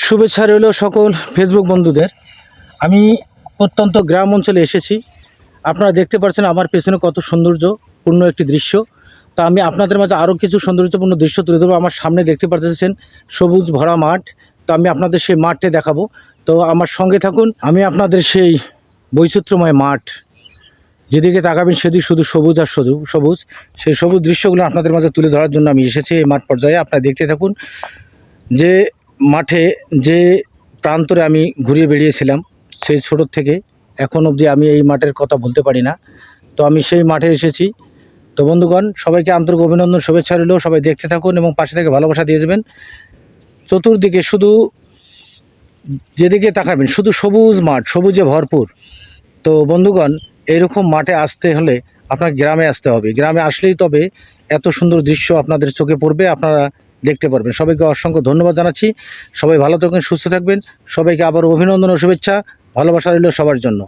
শুভেচ্ছা রইল সকল ফেসবুক বন্ধুদের। আমি প্রত্যন্ত গ্রাম অঞ্চলে এসেছি। আপনারা দেখতে পাচ্ছেন আমার পেছনে কত সৌন্দর্যপূর্ণ একটি দৃশ্য। তা আমি আপনাদের মাঝে আরও কিছু সৌন্দর্যপূর্ণ দৃশ্য তুলে ধরবো। আমার সামনে দেখতে পাচ্ছেন সবুজ ভরা মাঠ। তো আমি আপনাদের সেই মাঠটি দেখাবো। তো আমার সঙ্গে থাকুন। আমি আপনাদের সেই বৈচিত্র্যময় মাঠ, যেদিকে তাকাবেন সেদিকে শুধু সবুজ আর সবুজ। সেই সবুজ দৃশ্যগুলো আপনাদের মাঝে তুলে ধরার জন্য আমি এসেছি এই মাঠ পর্যায়ে। আপনারা দেখতে থাকুন যে মাঠে যে প্রান্তরে আমি ঘুরিয়ে বেরিয়েছিলাম সেই ছোট থেকে এখন অবধি আমি এই মাঠের কথা বলতে পারি না। তো আমি সেই মাঠে এসেছি। তো বন্ধুগণ, সবাইকে আন্তরিক অভিনন্দন, শুভেচ্ছা রইল। সবাই দেখতে থাকুন এবং পাশে থেকে ভালোবাসা দিয়ে যাবেন। চতুর্দিকে শুধু যেদিকে তাকাবেন শুধু সবুজ মাঠ, সবুজে ভরপুর। তো বন্ধুগণ, এইরকম মাঠে আসতে হলে আপনার গ্রামে আসতে হবে। গ্রামে আসলেই তবে এত সুন্দর দৃশ্য আপনাদের চোখে পড়বে, আপনারা দেখতে পারবেন। সবাইকে অসংখ্য ধন্যবাদ জানাচ্ছি। সবাই ভালো থাকবেন, সুস্থ থাকবেন। সবাইকে আবার অভিনন্দন ও শুভেচ্ছা, ভালোবাসা রইল সবার জন্য।